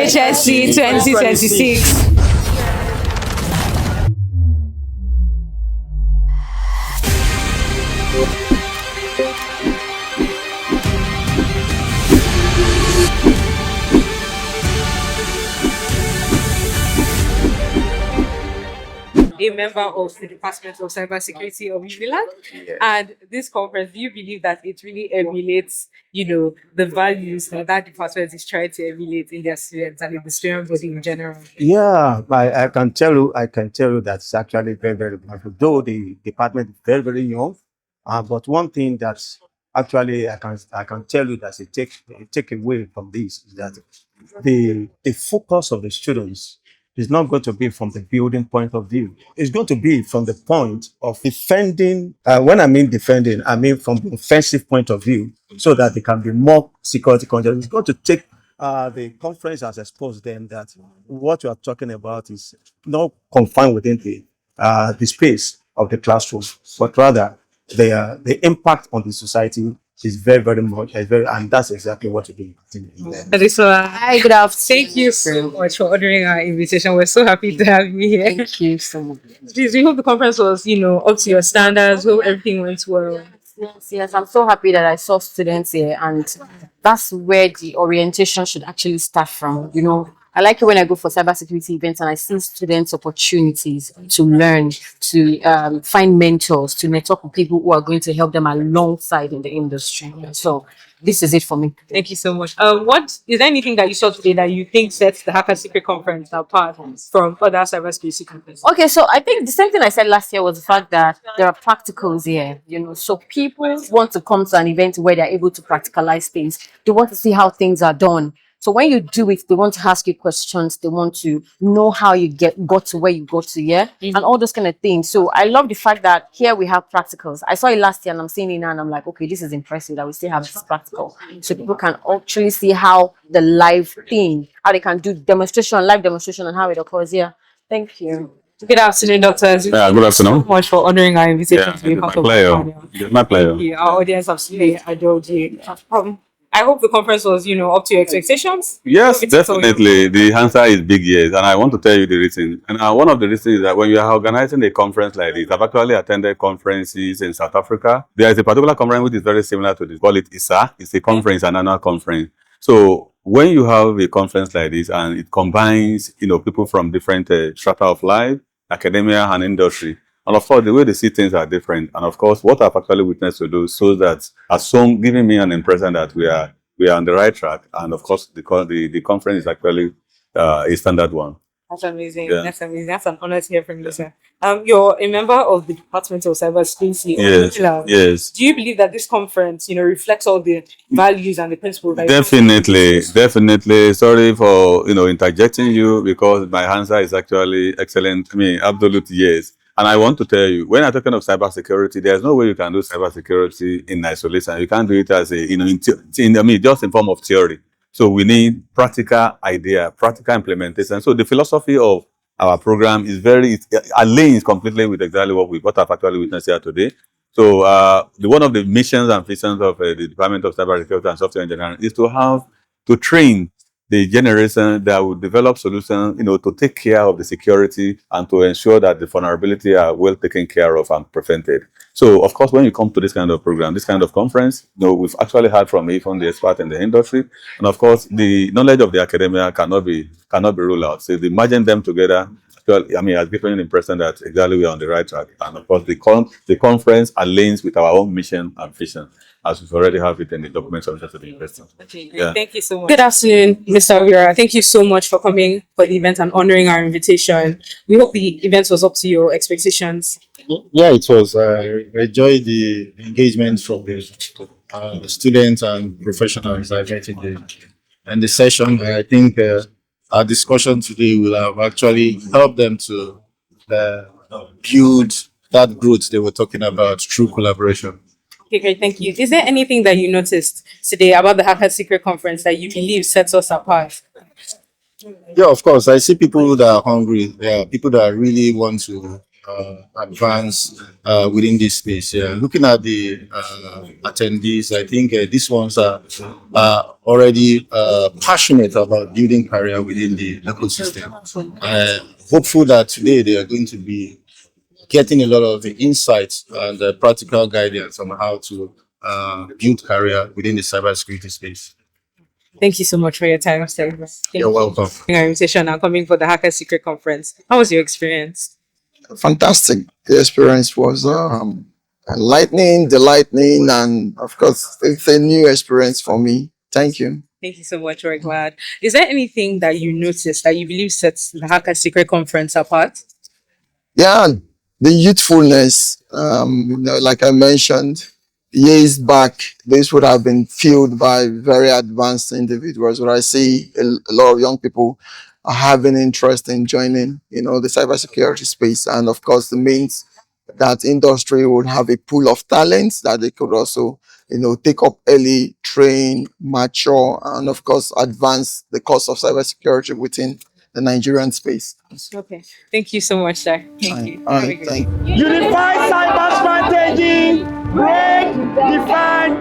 THSC 2026. A member of the Department of Cybersecurity of Milan. And this conference, do you believe that it really emulates, the values that that department is trying to emulate in their students and in the student body in general? Yeah, I can tell you that's actually very, very powerful. Though the department is very, very young, but one thing that's actually I can tell you that take away from this is that the focus of the students is not going to be from the building point of view. It's going to be from the point of defending. When I mean defending, I mean from the offensive point of view, so that they can be more security conscious. It's going to take the conference has exposed them that what you are talking about is not confined within the space of the classroom, but rather the impact on the society is very, very much, and that's exactly what we're doing. Addisola, hi, good afternoon. Thank you so much for ordering our invitation. We're so happy to have you here. Thank you so much. Please, we hope the conference was, up to your standards. Hope everything went well. Yes, I'm so happy that I saw students here, and that's where the orientation should actually start from. I like it when I go for cybersecurity events and I see students opportunities to learn, to find mentors, to network with people who are going to help them alongside in the industry. So this is it for me. Thank you so much. What is there anything that you saw today that you think sets the Hacker Secret Conference apart from other cybersecurity conferences? Okay, so I think the same thing I said last year was the fact that there are practicals here, so people want to come to an event where they're able to practicalize things. They want to see how things are done. So when you do it, they want to ask you questions. They want to know how you got to where you got to, and all those kind of things. So I love the fact that here we have practicals. I saw it last year and I'm seeing it now and I'm like, okay, this is impressive that we still have this practical. So people can actually see how the live thing, how they can do live demonstration and how it occurs. Yeah. Thank you. Good afternoon, doctors. Yeah, good afternoon. Thank you so much for honoring our invitation to be part of the panel. It's my pleasure. Thank you. Our audience absolutely adored you. I hope the conference was, up to your expectations. Yes, definitely. The answer is big yes, and I want to tell you the reason. And one of the reasons is that when you are organizing a conference like this, I've actually attended conferences in South Africa. There is a particular conference which is very similar to this. Call it ISA. It's a conference, an annual conference. So when you have a conference like this and it combines, people from different strata of life, academia and industry, and of course, the way they see things are different. And of course, what I've actually witnessed to do shows that has some giving me an impression that we are on the right track. And of course, the conference is actually a standard one. That's amazing. Yeah. That's amazing. That's an honor to hear from you, sir. You're a member of the Department of Cybersecurity. Yes. Yes. Do you believe that this conference, reflects all the values and the principles? Definitely. Sorry for interjecting you, because my answer is actually excellent. Absolutely yes. And I want to tell you, when I'm talking of cybersecurity, there's no way you can do cybersecurity in isolation. You can't do it as just in form of theory. So we need practical idea, practical implementation. So the philosophy of our program is aligns completely with exactly what I've actually witnessed here today. So one of the missions and visions of the Department of Cybersecurity and Software Engineering is to train the generation that will develop solutions, to take care of the security and to ensure that the vulnerability are well taken care of and prevented. So, of course, when you come to this kind of program, this kind of conference, we've actually heard from the expert in the industry, and of course, the knowledge of the academia cannot be ruled out. So, merging them together, has given an impression that exactly we are on the right track. And of course, the conference aligns with our own mission and vision, as we already have it in the documents of the university. Okay, yeah. Thank you so much. Good afternoon, Mr. Ovira. Thank you so much for coming for the event and honoring our invitation. We hope the event was up to your expectations. Yeah, it was. I enjoyed the engagement from the students and professionals I met in the session. I think our discussion today will have actually helped them to build that growth they were talking about through collaboration. Okay, great. Thank you. Is there anything that you noticed today about the Hacker Secret Conference that you believe sets us apart? Yeah, of course. I see people that are hungry. There are people that really want to advance within this space. Yeah. Looking at the attendees, I think these ones are already passionate about building career within the local system. Hopeful that today they are going to be getting a lot of the insights and practical guidance on how to build career within the cybersecurity space. Thank you so much for your time, sir. Thank You're you welcome. for your invitation and coming for the Hacker Secret Conference. How was your experience? Fantastic. The experience was enlightening, delightening, and of course, it's a new experience for me. Thank you. Thank you so much. We're glad. Is there anything that you noticed that you believe sets the Hacker Secret Conference apart? Yeah, the youthfulness, like I mentioned, years back, this would have been fueled by very advanced individuals. Where I see a lot of young people are having interest in joining, the cybersecurity space, and of course, it means that industry would have a pool of talents that they could also, take up early, train, mature, and of course, advance the course of cybersecurity within the Nigerian space. Okay. Thank you so much, sir. Thank you. All Have a right, good thank day. you. Unified cyber strategy, break, define,